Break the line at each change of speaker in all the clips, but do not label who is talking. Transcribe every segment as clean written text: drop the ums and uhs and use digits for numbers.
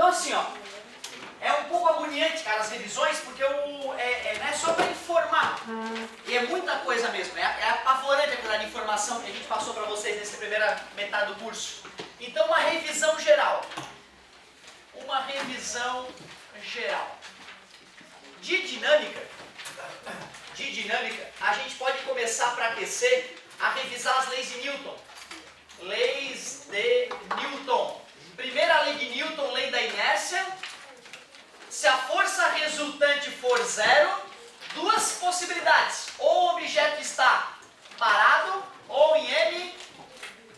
Então assim, ó, é um pouco agoniante, cara, as revisões, porque é só para informar. E é muita coisa mesmo, é apavorante a quantidade de informação que a gente passou para vocês nessa primeira metade do curso. Então uma revisão geral. Uma revisão geral. De dinâmica, a gente pode começar para aquecer a revisar as leis de Newton. Leis de Newton. Primeira lei de Newton, lei da inércia. Se a força resultante for zero, duas possibilidades. Ou o objeto está parado, ou em M.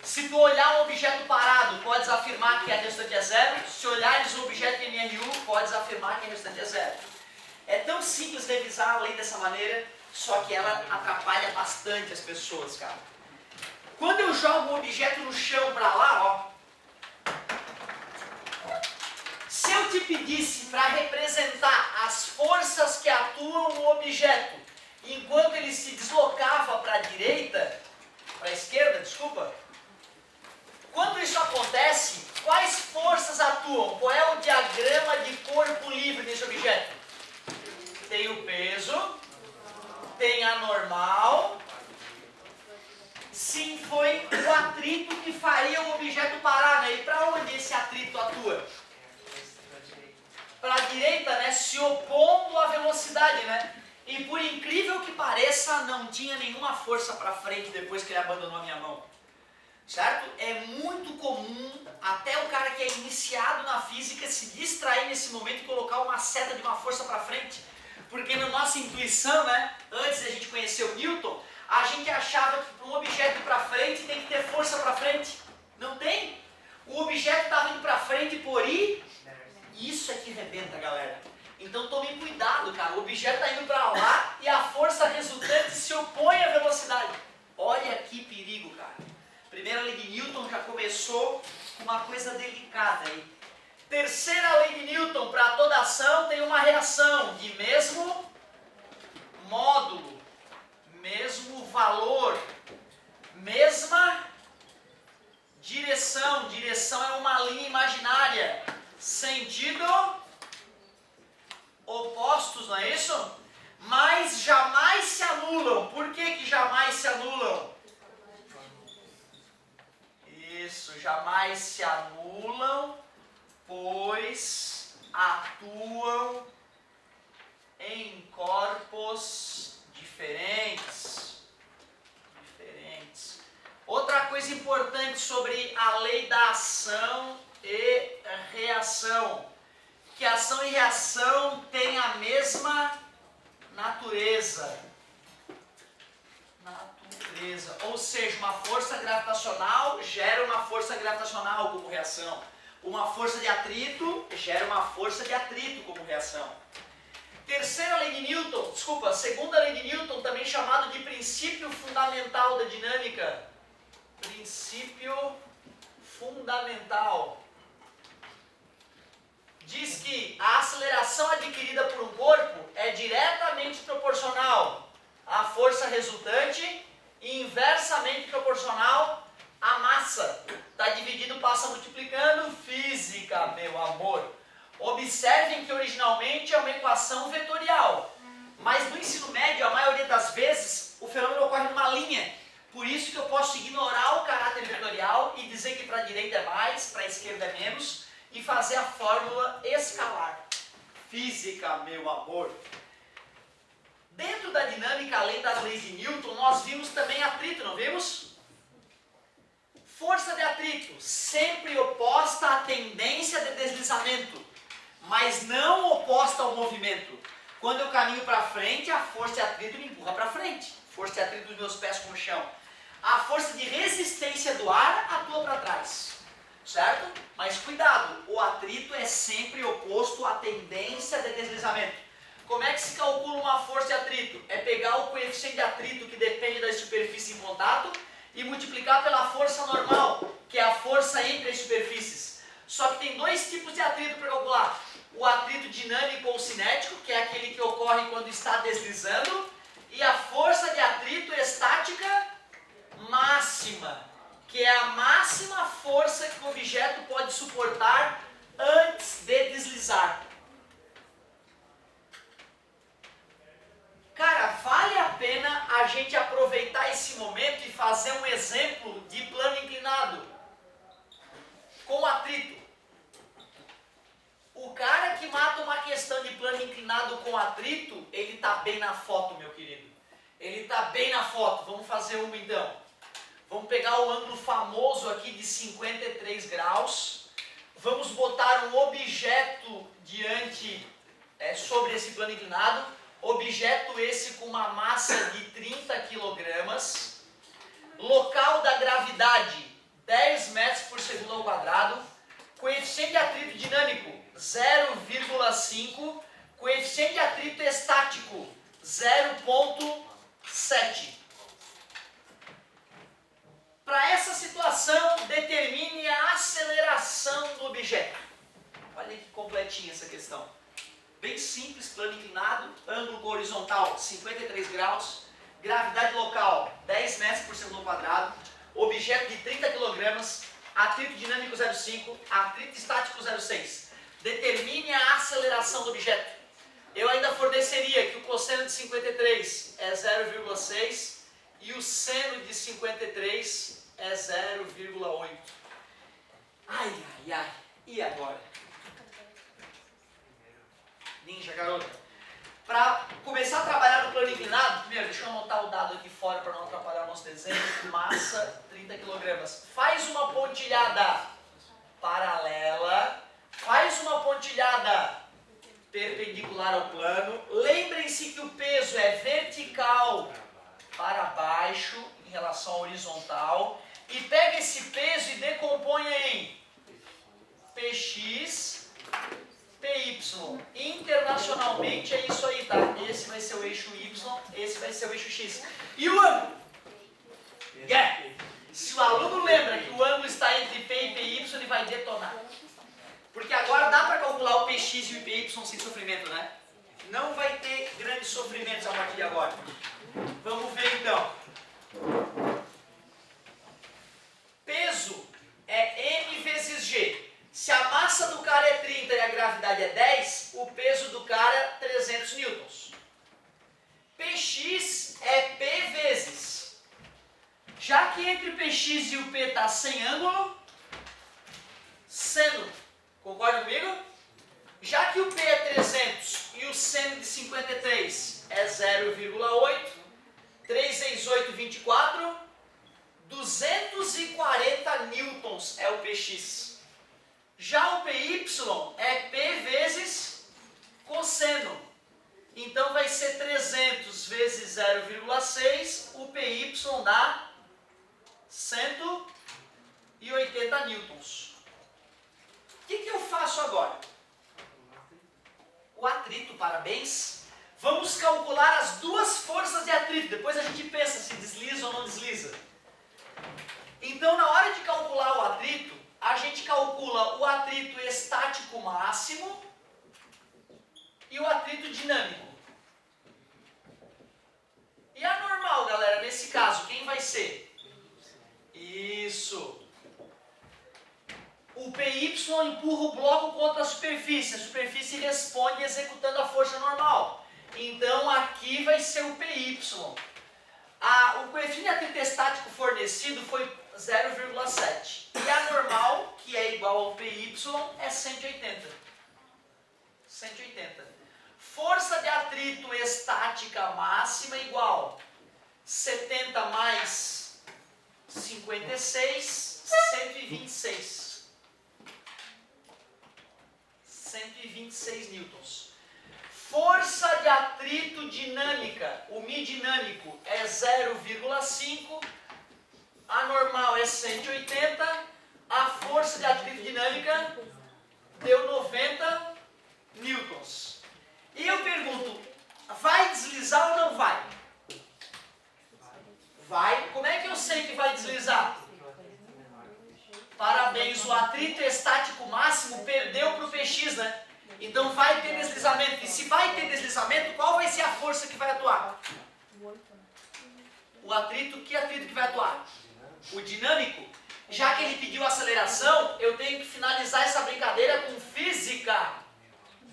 Se tu olhar um objeto parado, podes afirmar que a resultante é zero. Se olhares um objeto em NRU, podes afirmar que a resultante é zero. É tão simples revisar a lei dessa maneira, só que ela atrapalha bastante as pessoas, cara. Quando eu jogo um objeto no chão para lá, ó. Se eu te pedisse para representar as forças que atuam no objeto enquanto ele se deslocava para a direita, para a esquerda, desculpa. Quando isso acontece, quais forças atuam? Qual é o diagrama de corpo livre nesse objeto? Tem o peso, tem a normal. Sim, foi o atrito que faria o objeto parar, né? E para onde esse atrito atua? Para a direita, né? Se opondo à velocidade, né? E por incrível que pareça, não tinha nenhuma força para frente depois que ele abandonou a minha mão. Certo? É muito comum até o cara que é iniciado na física se distrair nesse momento e colocar uma seta de uma força para frente. Porque na nossa intuição, né? Antes da gente conhecer o Newton, a gente achava que para um objeto ir para frente tem que ter força para frente. Não tem. O objeto estava indo para frente por ir. Isso é que rebenta, galera. Então tome cuidado, cara. O objeto está indo para lá e a força resultante se opõe à velocidade. Olha que perigo, cara. Primeira lei de Newton já começou com uma coisa delicada aí. Terceira lei de Newton, para toda ação tem uma reação de mesmo módulo, mesmo valor, mesma direção. Direção é uma linha imaginária. Sentido opostos, não é isso? Mas jamais se anulam. Por que jamais se anulam? Isso, jamais se anulam, pois atuam em corpos diferentes. Outra coisa importante sobre a lei da ação e reação, que ação e reação têm a mesma natureza. Ou seja, uma força gravitacional gera uma força gravitacional como reação. Uma força de atrito gera uma força de atrito como reação. Segunda lei de Newton, também chamado de princípio fundamental da dinâmica. Princípio fundamental. Diz que a aceleração adquirida por um corpo é diretamente proporcional à força resultante e inversamente proporcional à massa. Está dividido, passa multiplicando. Física, meu amor. Observem que originalmente é uma equação vetorial, mas no ensino médio, a maioria das vezes, o fenômeno ocorre numa linha. Por isso que eu posso ignorar o caráter vetorial e dizer que para a direita é mais, para a esquerda é menos, e fazer a fórmula escalar. Física, meu amor. Dentro da dinâmica, além das leis de Newton, nós vimos também atrito, não vimos? Força de atrito, sempre oposta à tendência de deslizamento, mas não oposta ao movimento. Quando eu caminho para frente, a força de atrito me empurra para frente. Força de atrito dos meus pés com o chão. A força de resistência do ar atua para trás. Certo? Mas cuidado, o atrito é sempre oposto à tendência de deslizamento. Como é que se calcula uma força de atrito? É pegar o coeficiente de atrito que depende da superfície em contato e multiplicar pela força normal, que é a força entre as superfícies. Só que tem dois tipos de atrito para calcular. O atrito dinâmico ou cinético, que é aquele que ocorre quando está deslizando, e a força de atrito estática máxima, que é a máxima força que o objeto pode suportar antes de inclinado com atrito, ele está bem na foto, meu querido. Ele está bem na foto. Vamos fazer uma então. Vamos pegar o ângulo famoso aqui de 53 graus. Vamos botar um objeto sobre esse plano inclinado. Objeto esse com uma massa de 30 kg. Local da gravidade, 10 metros por segundo ao quadrado. Coeficiente de atrito dinâmico, 0,5. Coeficiente de atrito estático, 0,7. Para essa situação, determine a aceleração do objeto. Olha que completinha essa questão. Bem simples, plano inclinado, ângulo horizontal 53 graus, gravidade local 10 metros por segundo ao quadrado, objeto de 30 kg, atrito dinâmico 0,5, atrito estático 0,6. Determine a aceleração do objeto. Eu ainda forneceria que o cosseno de 53 é 0,6 e o seno de 53 é 0,8. Ai, ai, ai. E agora? Ninja, garota. Para começar a trabalhar no plano inclinado, primeiro, deixa eu anotar o dado aqui fora para não atrapalhar o nosso desenho. Massa, 30 kg. Faz uma pontilhada paralela. Faz uma pontilhada perpendicular ao plano. Lembrem-se que o peso é vertical para baixo em relação ao horizontal. E pega esse peso e decompõe em PX, PY. Internacionalmente é isso aí, tá? Esse vai ser o eixo Y, esse vai ser o eixo X. E o ângulo? Se o aluno lembra que o ângulo está entre P e PY, ele vai detonar. Porque agora dá para calcular o PX e o PY sem sofrimento, né? Não vai ter grandes sofrimentos a partir de agora. Vamos ver então. Peso é M vezes G. Se a massa do cara é 30 e a gravidade é 10, o peso do cara é 300 newtons. Px é P vezes. Já que entre o Px e o P está sem ângulo, seno. Concorda comigo? Já que o P é 300 e o seno de 53 é 0,8, 3 vezes 8, 24, 240 newtons é o Px. Já o Py é P vezes cosseno. Então vai ser 300 vezes 0,6, o Py dá 180 newtons. O que eu faço agora? O atrito, parabéns. Vamos calcular as duas forças de atrito. Depois a gente pensa se desliza ou não desliza. Então, na hora de calcular o atrito, a gente calcula o atrito estático máximo e o atrito dinâmico. E a normal, galera, nesse caso, quem vai ser? Isso. O PY empurra o bloco contra a superfície responde executando a força normal. Então aqui vai ser o PY. O coeficiente de atrito estático fornecido foi 0,7. E a normal, que é igual ao PY, é 180. 180. Força de atrito estática máxima igual 70 mais 56, 126. 126 newtons. Força de atrito dinâmica, o Mi dinâmico é 0,5, a normal é 180, a força de atrito dinâmica deu 90 newtons. E eu pergunto, vai deslizar ou não vai? Vai. Como é que eu sei que vai deslizar? Parabéns, o atrito estático máximo perdeu para o Px, né? Então vai ter deslizamento. E se vai ter deslizamento, qual vai ser a força que vai atuar? O atrito, que atrito que vai atuar? O dinâmico. Já que ele pediu aceleração, eu tenho que finalizar essa brincadeira com física.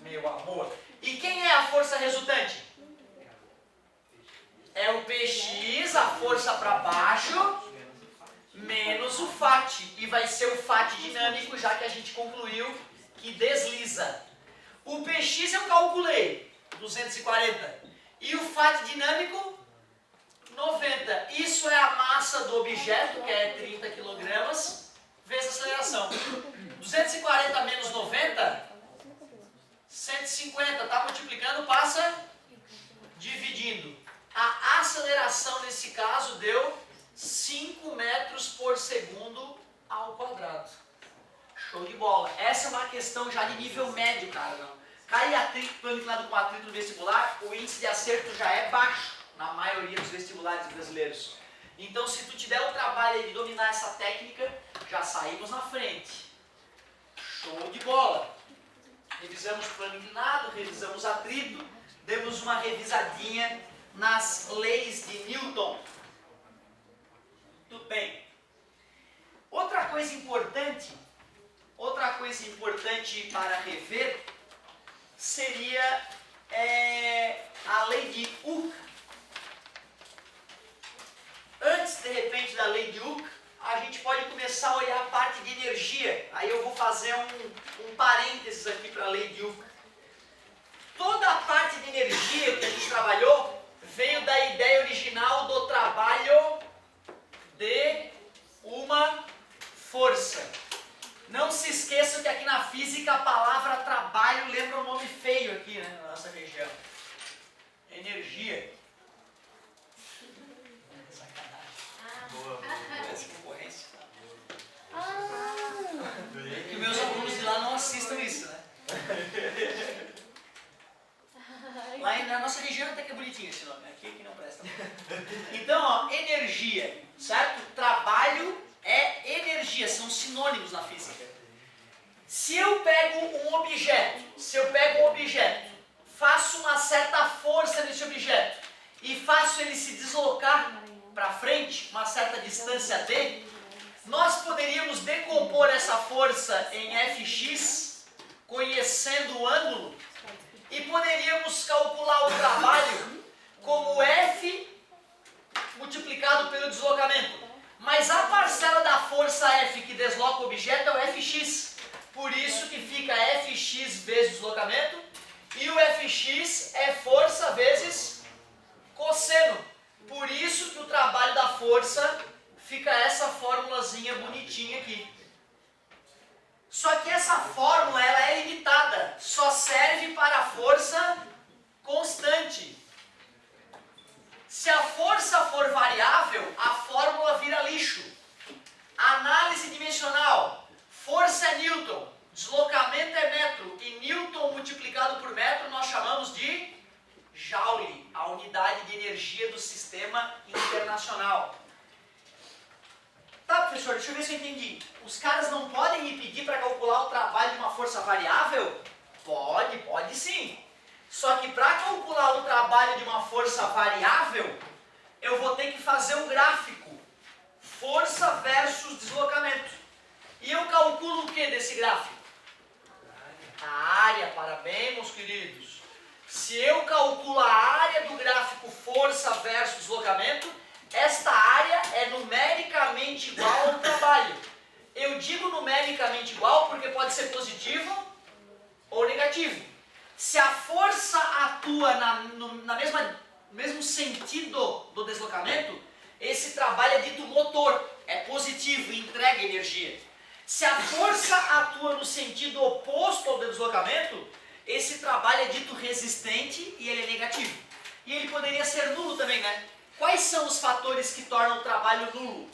Meu amor. E quem é a força resultante? É o Px, a força para baixo, menos o Fat. E vai ser o Fat dinâmico, já que a gente concluiu que desliza. O Px eu calculei. 240. E o Fat dinâmico, 90. Isso é a massa do objeto, que é 30 kg, vezes a aceleração. 240 menos 90, 150. Está multiplicando, passa dividindo. A aceleração nesse caso deu 5 metros por segundo ao quadrado. Show de bola. Essa é uma questão já de nível médio, cara. Não. Cai atrito, plano inclinado com atrito no vestibular, o índice de acerto já é baixo na maioria dos vestibulares brasileiros. Então, se tu te der o trabalho de dominar essa técnica, já saímos na frente. Show de bola. Revisamos plano inclinado, revisamos atrito, demos uma revisadinha nas leis de Newton. Tudo bem. Outra coisa importante para rever seria a lei de Hooke. Antes, de repente, da lei de Hooke, a gente pode começar a olhar a parte de energia. Aí eu vou fazer um parênteses aqui para a lei de Hooke. Toda a parte de energia que a gente trabalhou veio da ideia original do trabalho de uma força. Não se esqueçam que aqui na física a palavra trabalho lembra um nome feio aqui, né, na nossa região. Energia. Sacanagem. Boa. Essa concorrência. É que meus alunos de lá não assistam isso, né? Lá na nossa região até que é bonitinho esse nome, aqui que não presta. Então, ó, energia, certo? Trabalho é energia, são sinônimos na física. Se eu pego um objeto, faço uma certa força nesse objeto e faço ele se deslocar para frente, uma certa distância d, nós poderíamos decompor essa força em Fx, conhecendo o ângulo, e poderíamos calcular o trabalho como F multiplicado pelo deslocamento. Mas a parcela da força F que desloca o objeto é o Fx. Por isso que fica Fx vezes deslocamento. E o Fx é força vezes cosseno. Por isso que o trabalho da força fica essa formulazinha bonitinha aqui. Só que essa fórmula ela é limitada. Só serve para a força constante. Se a força for variável, a fórmula vira lixo. Análise dimensional. Força é Newton, deslocamento é metro, e Newton multiplicado por metro nós chamamos de Joule, a unidade de energia do sistema internacional. Tá, professor, deixa eu ver se eu entendi. Os caras não podem me pedir para calcular o trabalho de uma força variável? Pode sim. Só que para calcular o trabalho de uma força variável, eu vou ter que fazer um gráfico. Força versus deslocamento. E eu calculo o que desse gráfico? A área, parabéns, meus queridos. Se eu calculo a área do gráfico força versus deslocamento, esta área é numericamente igual ao trabalho. Eu digo numericamente igual porque pode ser positivo ou negativo. Se a força atua no mesmo sentido do deslocamento, esse trabalho é dito motor, é positivo e entrega energia. Se a força atua no sentido oposto ao deslocamento, esse trabalho é dito resistente e ele é negativo. E ele poderia ser nulo também, né? Quais são os fatores que tornam o trabalho nulo?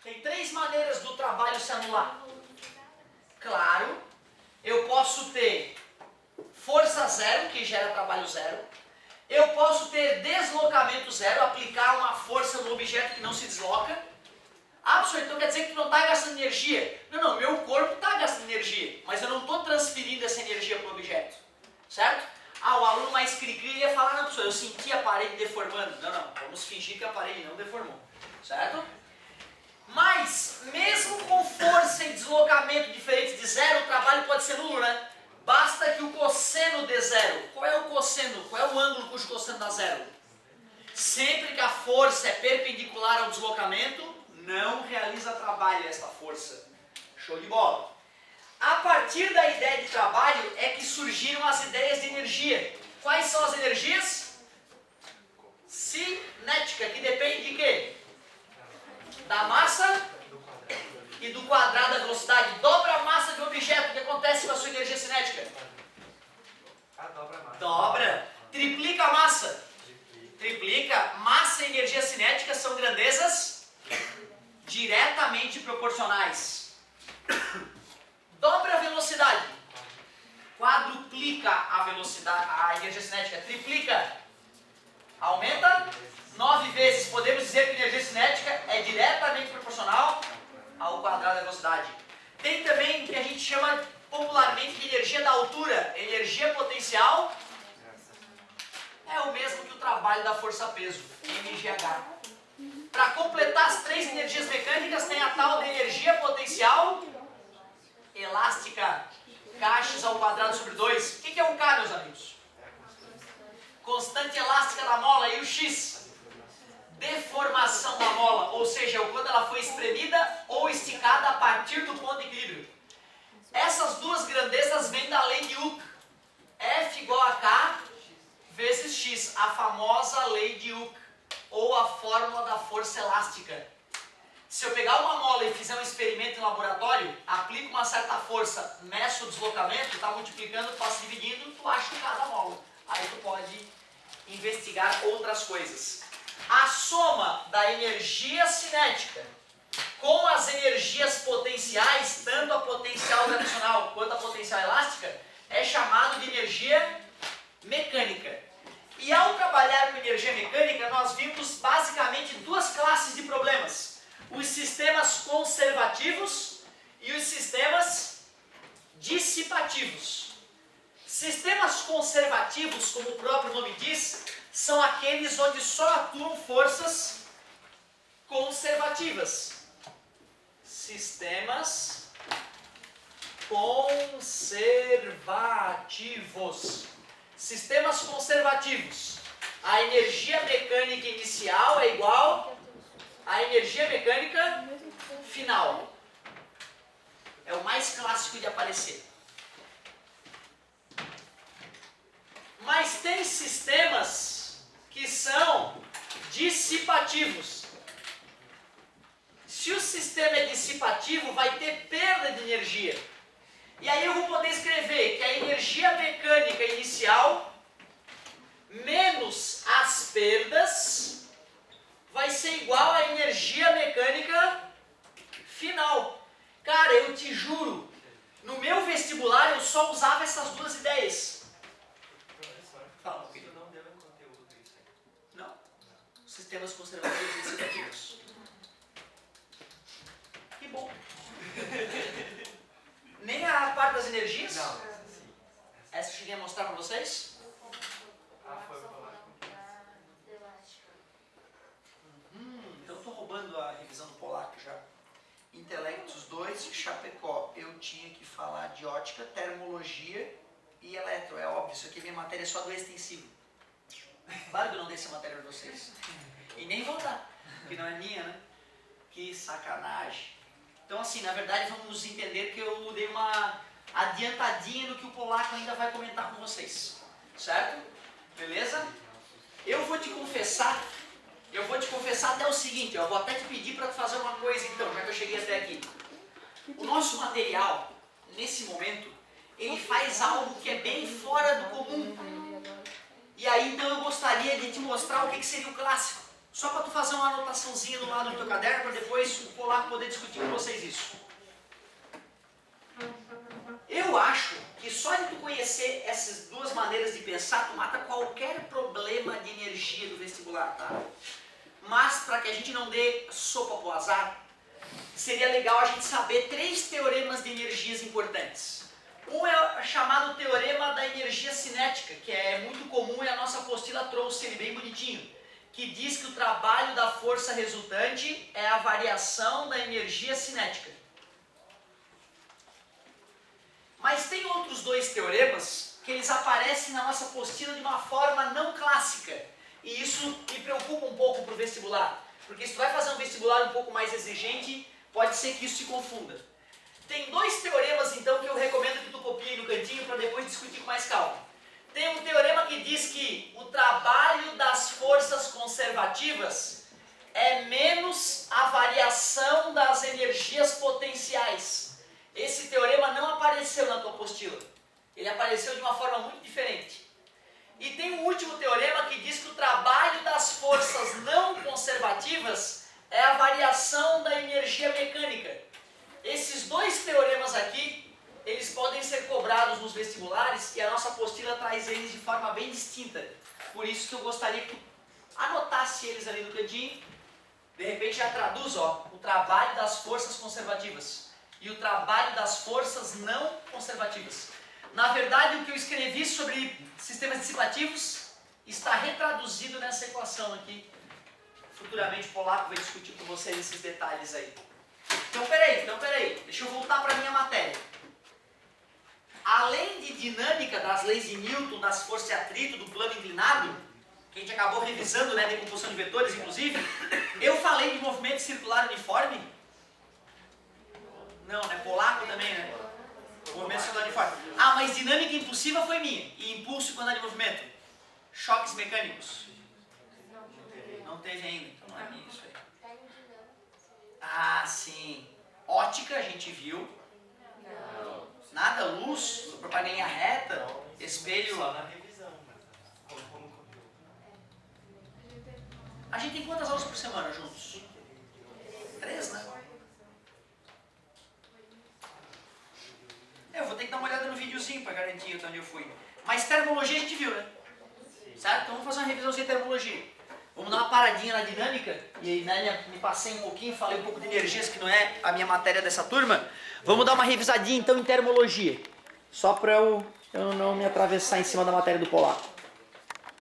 Tem 3 maneiras do trabalho se anular. Claro, eu posso ter força zero, que gera trabalho zero. Eu posso ter deslocamento zero, aplicar uma força no objeto que não se desloca. Ah, professor, então quer dizer que tu não está gastando energia? Não, meu corpo está gastando energia, mas eu não estou transferindo essa energia para o objeto. Certo? Ah, o aluno mais cri-cri ia falar, não, professor, eu senti a parede deformando. Não, vamos fingir que a parede não deformou. Certo? Mas, mesmo com força e deslocamento diferentes de zero, o trabalho pode ser nulo, né? Basta que o cosseno dê zero. Qual é o cosseno? Qual é o ângulo cujo cosseno dá zero? Sempre que a força é perpendicular ao deslocamento, não realiza trabalho esta força. Show de bola. A partir da ideia de trabalho é que surgiram as ideias de energia. Quais são as energias? Cinética, que depende de quê? Da massa e do quadrado da velocidade. Dobra a massa de um objeto, o que acontece com a sua energia cinética? Dobra. Triplica a massa. Triplica. Massa e energia cinética são grandezas diretamente proporcionais. Dobra a velocidade. Quadruplica a velocidade, a energia cinética. Triplica. Aumenta 9 vezes. Podemos dizer que a energia cinética é diretamente proporcional ao quadrado da velocidade. Tem também o que a gente chama popularmente de energia da altura. Energia potencial é o mesmo que o trabalho da força-peso, mgh. Para completar as 3 energias mecânicas, tem a tal de energia potencial elástica, kh ao quadrado sobre 2. O que é um K, meus amigos? Constante elástica da mola. E o x? Deformação da mola, ou seja, quando ela foi espremida ou esticada a partir do ponto de equilíbrio. Essas duas grandezas vêm da lei de Hooke. F igual a K vezes x, a famosa lei de Hooke, ou a fórmula da força elástica. Se eu pegar uma mola e fizer um experimento em laboratório, aplico uma certa força, meço o deslocamento, está multiplicando, passo dividindo, tu acha cada mola. Aí tu pode investigar outras coisas. A soma da energia cinética com as energias potenciais, tanto a potencial gravitacional quanto a potencial elástica, é chamado de energia mecânica. E ao trabalhar com energia mecânica, nós vimos basicamente 2 classes de problemas. Os sistemas conservativos e os sistemas dissipativos. Sistemas conservativos, como o próprio nome diz, são aqueles onde só atuam forças conservativas. Sistemas conservativos. Sistemas conservativos. A energia mecânica inicial é igual à energia mecânica final. É o mais clássico de aparecer. Mas tem sistemas que são dissipativos. Se o sistema é dissipativo, vai ter perda de energia. E aí eu vou poder escrever que a energia mecânica inicial menos as perdas vai ser igual à energia mecânica final. Cara, eu te juro, no meu vestibular eu só usava essas 2 ideias. Fala, filho.
Não deu um conteúdo isso aí.
Não. Sistemas conservativos e dissipativos. Que bom. Nem a parte das energias?
Não.
Essa eu cheguei a mostrar para vocês?
Foi pra lá.
Então estou roubando a revisão do polaco já. Intelectos 2, Chapecó. Eu tinha que falar de ótica, termologia e eletro. É óbvio, isso aqui é minha matéria só do extensivo. Claro que eu não dei essa matéria para vocês. E nem vou dar, que não é minha, né? Que sacanagem. Então assim, na verdade vamos entender que eu dei uma adiantadinha no que o polaco ainda vai comentar com vocês. Certo? Beleza? Eu vou te confessar até o seguinte, eu vou até te pedir para fazer uma coisa então, já que eu cheguei até aqui. O nosso material, nesse momento, ele faz algo que é bem fora do comum. E aí então eu gostaria de te mostrar o que seria o clássico. Só para tu fazer uma anotaçãozinha do lado do teu caderno, para depois o polaco poder discutir com vocês isso. Eu acho que só de tu conhecer essas 2 maneiras de pensar, tu mata qualquer problema de energia do vestibular, tá? Mas para que a gente não dê sopa pro azar, seria legal a gente saber 3 teoremas de energias importantes. Um é o chamado teorema da energia cinética, que é muito comum e a nossa apostila trouxe ele bem bonitinho, que diz que o trabalho da força resultante é a variação da energia cinética. Mas tem outros 2 teoremas que eles aparecem na nossa apostila de uma forma não clássica. E isso me preocupa um pouco para o vestibular. Porque se tu vai fazer um vestibular um pouco mais exigente, pode ser que isso se confunda. Tem 2 teoremas então que eu copia aí no cantinho para depois discutir com mais calma. Tem um teorema que diz que o trabalho das forças conservativas é menos a variação das energias potenciais. Esse teorema não apareceu na tua apostila. Ele apareceu de uma forma muito diferente. E tem um último teorema que diz que o trabalho das forças não conservativas é a variação da energia mecânica. Esses dois teoremas aqui, eles podem ser cobrados nos vestibulares e a nossa apostila traz eles de forma bem distinta. Por isso que eu gostaria que tu anotasse eles ali no cantinho. De repente já traduz, ó, o trabalho das forças conservativas e o trabalho das forças não conservativas. Na verdade, o que eu escrevi sobre sistemas dissipativos está retraduzido nessa equação aqui. Futuramente o Polaco vai discutir com vocês esses detalhes aí. Então peraí, deixa eu voltar para a minha matéria. Além de dinâmica das leis de Newton, das forças de atrito, do plano inclinado, que a gente acabou revisando, né, decomposição de vetores, inclusive, eu falei de movimento circular uniforme? Não, né? Polaco também, né? Movimento circular uniforme. Ah, mas dinâmica impulsiva foi minha. E impulso quando é de movimento? Choques mecânicos? Não teve ainda, então não é minha isso aí. Ah, sim. Ótica, a gente viu. Nada, luz, propaga em linha reta, espelho.
Só na revisão, mas como conteúdo.
A gente tem quantas aulas por semana juntos? 3, né? Eu vou ter que dar uma olhada no videozinho para garantir até onde eu fui. Mas termologia a gente viu, né? Certo? Então vamos fazer uma revisãozinha de termologia. Vamos dar uma paradinha na dinâmica. E aí, né, me passei um pouquinho, falei um pouco de energias, que não é a minha matéria dessa turma. Vamos dar uma revisadinha então em termologia. Só para eu não me atravessar em cima da matéria do Polaco.